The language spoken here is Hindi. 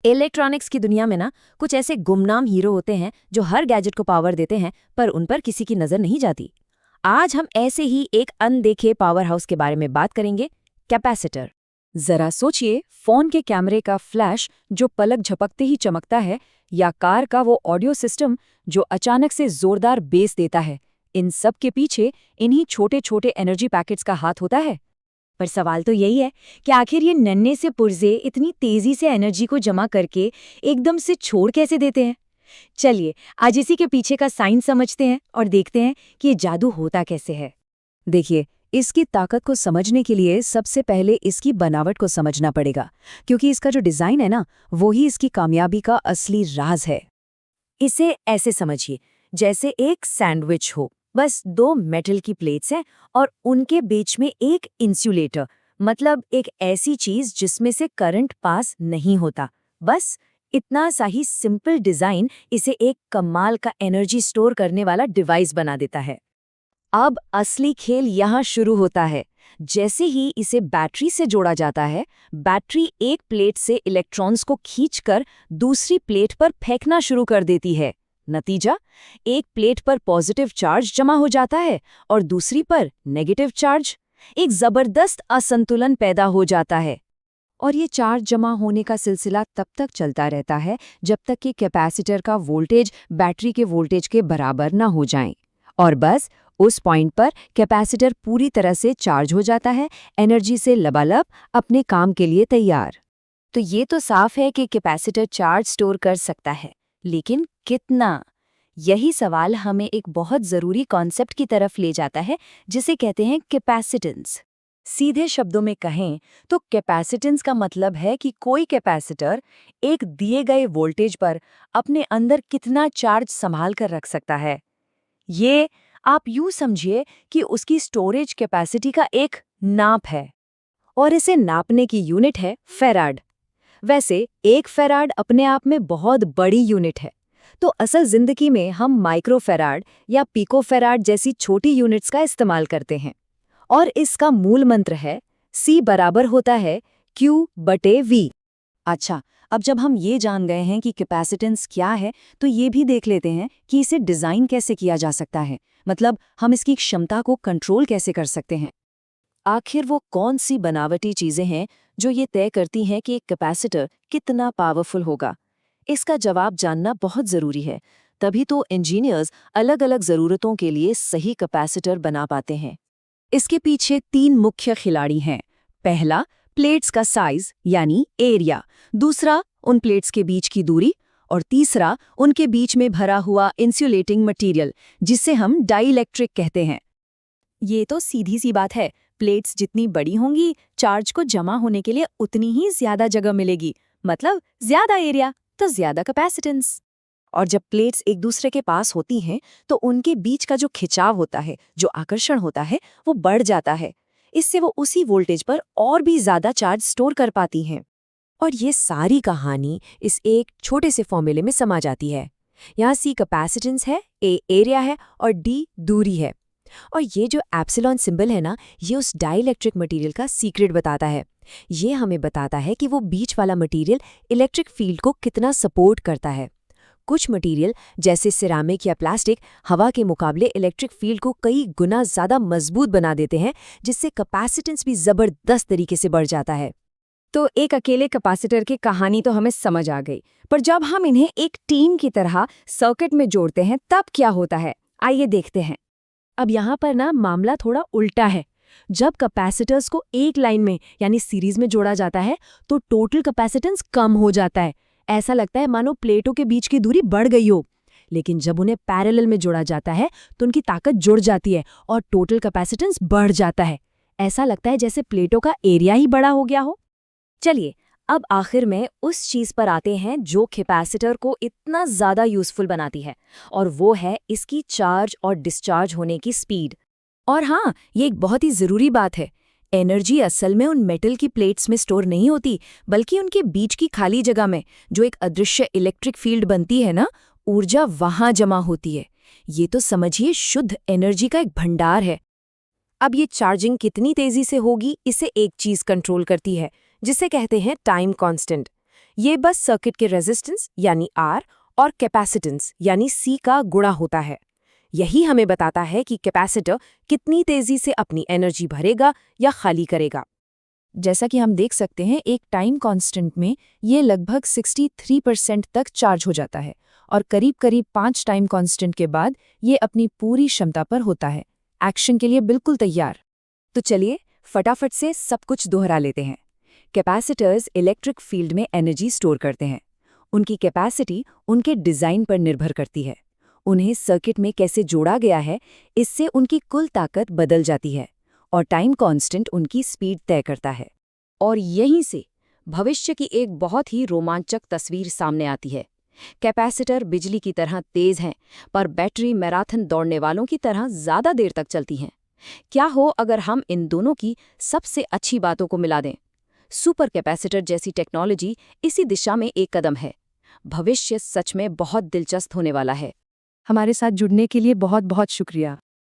इलेक्ट्रॉनिक्स की दुनिया में ना कुछ ऐसे गुमनाम हीरो होते हैं जो हर गैजेट को पावर देते हैं, पर उन पर किसी की नजर नहीं जाती। आज हम ऐसे ही एक अनदेखे पावर हाउस के बारे में बात करेंगे, कैपेसिटर। जरा सोचिए, फोन के कैमरे का फ्लैश जो पलक झपकते ही चमकता है, या कार का वो ऑडियो सिस्टम जो अचानक से जोरदार बेस देता है। इन सब के पीछे इन्हीं छोटे छोटे एनर्जी पैकेट्स का हाथ होता है। पर सवाल तो यही है कि आखिर ये नन्हे से पुर्जे इतनी तेजी से एनर्जी को जमा करके एकदम से छोड़ कैसे देते हैं। चलिए आज इसी के पीछे का साइंस समझते हैं और देखते हैं कि ये जादू होता कैसे है। देखिए, इसकी ताकत को समझने के लिए सबसे पहले इसकी बनावट को समझना पड़ेगा, क्योंकि इसका जो डिज़ाइन है ना, वो ही इसकी कामयाबी का असली राज है। इसे ऐसे समझिए जैसे एक सैंडविच हो, बस दो मेटल की प्लेट्स हैं और उनके बीच में एक इंसुलेटर, मतलब एक ऐसी चीज जिसमें से करंट पास नहीं होता। बस इतना सा ही सिंपल डिजाइन इसे एक कमाल का एनर्जी स्टोर करने वाला डिवाइस बना देता है। अब असली खेल यहाँ शुरू होता है। जैसे ही इसे बैटरी से जोड़ा जाता है, बैटरी एक प्लेट से इलेक्ट्रॉन्स को खींचकर दूसरी प्लेट पर फेंकना शुरू कर देती है। नतीजा, एक प्लेट पर पॉजिटिव चार्ज जमा हो जाता है और दूसरी पर नेगेटिव चार्ज। एक जबरदस्त असंतुलन पैदा हो जाता है। और ये चार्ज जमा होने का सिलसिला तब तक चलता रहता है जब तक कि कैपेसिटर का वोल्टेज बैटरी के वोल्टेज के बराबर न हो जाए। और बस उस पॉइंट पर कैपेसिटर पूरी तरह से चार्ज हो जाता है, एनर्जी से लबालब, अपने काम के लिए तैयार। तो ये तो साफ है कि कैपेसिटर चार्ज स्टोर कर सकता है, लेकिन कितना? यही सवाल हमें एक बहुत ज़रूरी कॉन्सेप्ट की तरफ ले जाता है, जिसे कहते हैं कैपेसिटेंस। सीधे शब्दों में कहें तो कैपेसिटेंस का मतलब है कि कोई कैपेसिटर एक दिए गए वोल्टेज पर अपने अंदर कितना चार्ज संभाल कर रख सकता है। ये आप यूं समझिए कि उसकी स्टोरेज कैपेसिटी का एक नाप है, और इसे नापने की यूनिट है फैराड। वैसे एक फैराड अपने आप में बहुत बड़ी यूनिट है, तो असल जिंदगी में हम माइक्रोफैराड या पिकोफैराड जैसी छोटी यूनिट्स का इस्तेमाल करते हैं। और इसका मूल मंत्र है C बराबर होता है Q/V। अच्छा, अब जब हम ये जान गए हैं कि कैपेसिटेंस क्या है, तो ये भी देख लेते हैं कि इसे डिज़ाइन कैसे किया जा सकता है। मतलब हम इसकी क्षमता को कंट्रोल कैसे कर सकते हैं। आखिर वो कौन सी बनावटी चीज़ें हैं जो ये तय करती हैं कि एक कैपेसिटर कितना पावरफुल होगा। इसका जवाब जानना बहुत ज़रूरी है, तभी तो इंजीनियर्स अलग अलग ज़रूरतों के लिए सही कैपेसिटर बना पाते हैं। इसके पीछे 3 मुख्य खिलाड़ी हैं। पहला, प्लेट्स का साइज यानी एरिया। दूसरा, उन प्लेट्स के बीच की दूरी। और तीसरा, उनके बीच में भरा हुआ इंसुलेटिंग मटेरियल, जिसे हम डाइइलेक्ट्रिक कहते हैं। ये तो सीधी सी बात है। प्लेट्स जितनी बड़ी होंगी, चार्ज को जमा होने के लिए उतनी ही ज्यादा जगह मिलेगी, मतलब ज्यादा एरिया तो ज्यादा कैपेसिटेंस। और जब प्लेट्स एक दूसरे के पास होती हैं, तो उनके बीच का जो खिंचाव होता है, जो आकर्षण होता है, वो बढ़ जाता है। इससे वो उसी वोल्टेज पर और भी ज्यादा चार्ज स्टोर कर पाती हैं। और ये सारी कहानी इस एक छोटे से फॉर्मूले में समा जाती है। यहाँ C कैपेसिटेंस है, A एरिया है और D दूरी है। और ये जो एप्सिलॉन सिंबल है ना, ये उस डाइइलेक्ट्रिक मटेरियल का सीक्रेट बताता है। ये हमें बताता है कि वो बीच वाला मटेरियल इलेक्ट्रिक फील्ड को कितना सपोर्ट करता है। कुछ मटेरियल जैसे सिरामिक या प्लास्टिक हवा के मुकाबले इलेक्ट्रिक फील्ड को कई गुना ज़्यादा मजबूत बना देते हैं, जिससे कैपेसिटेंस भी ज़बरदस्त तरीके से बढ़ जाता है। तो एक अकेले कैपेसिटर की कहानी तो हमें समझ आ गई, पर जब हम इन्हें एक टीम की तरह सर्किट में जोड़ते हैं तब क्या होता है, आइए देखते हैं। अब यहाँ पर ना मामला थोड़ा उल्टा है। जब कैपेसिटर्स को एक लाइन में यानी सीरीज में जोड़ा जाता है, तो टोटल कैपेसिटेंस कम हो जाता है। ऐसा लगता है मानो प्लेटों के बीच की दूरी बढ़ गई हो। लेकिन जब उन्हें पैरेलल में जोड़ा जाता है, तो उनकी ताकत जुड़ जाती है और टोटल कैपेसिटेंस बढ़ जाता है। ऐसा लगता है जैसे प्लेटों का एरिया ही बड़ा हो गया हो। चलिए अब आखिर में उस चीज पर आते हैं जो कैपेसिटर को इतना ज्यादा यूजफुल बनाती है, और वो है इसकी चार्ज और डिस्चार्ज होने की स्पीड। और हाँ, ये एक बहुत ही जरूरी बात है। एनर्जी असल में उन मेटल की प्लेट्स में स्टोर नहीं होती, बल्कि उनके बीच की खाली जगह में जो एक अदृश्य इलेक्ट्रिक फील्ड बनती है ना, ऊर्जा वहां जमा होती है। ये तो समझिए शुद्ध एनर्जी का एक भंडार है। अब ये चार्जिंग कितनी तेजी से होगी, इसे एक चीज कंट्रोल करती है, जिसे कहते हैं टाइम कांस्टेंट। ये बस सर्किट के रेजिस्टेंस यानी R और कैपेसिटेंस यानी C का गुणा होता है। यही हमें बताता है कि कैपेसिटर कितनी तेजी से अपनी एनर्जी भरेगा या खाली करेगा। जैसा कि हम देख सकते हैं, एक टाइम कांस्टेंट में ये लगभग 63% तक चार्ज हो जाता है और करीब-करीब 5 टाइम कांस्टेंट के बाद ये अपनी पूरी क्षमता पर होता है, एक्शन के लिए बिल्कुल तैयार। तो चलिए फटाफट से सब कुछ दोहरा लेते हैं। कैपेसिटर्स इलेक्ट्रिक फील्ड में एनर्जी स्टोर करते हैं। उनकी कैपेसिटी उनके डिज़ाइन पर निर्भर करती है। उन्हें सर्किट में कैसे जोड़ा गया है, इससे उनकी कुल ताकत बदल जाती है और टाइम कांस्टेंट उनकी स्पीड तय करता है। और यहीं से भविष्य की एक बहुत ही रोमांचक तस्वीर सामने आती है। कैपेसिटर बिजली की तरह तेज हैं, पर बैटरी मैराथन दौड़ने वालों की तरह ज़्यादा देर तक चलती हैं। क्या हो अगर हम इन दोनों की सबसे अच्छी बातों को मिला दें? सुपर कैपेसिटर जैसी टेक्नोलॉजी इसी दिशा में एक कदम है। भविष्य सच में बहुत दिलचस्प होने वाला है। हमारे साथ जुड़ने के लिए बहुत बहुत शुक्रिया।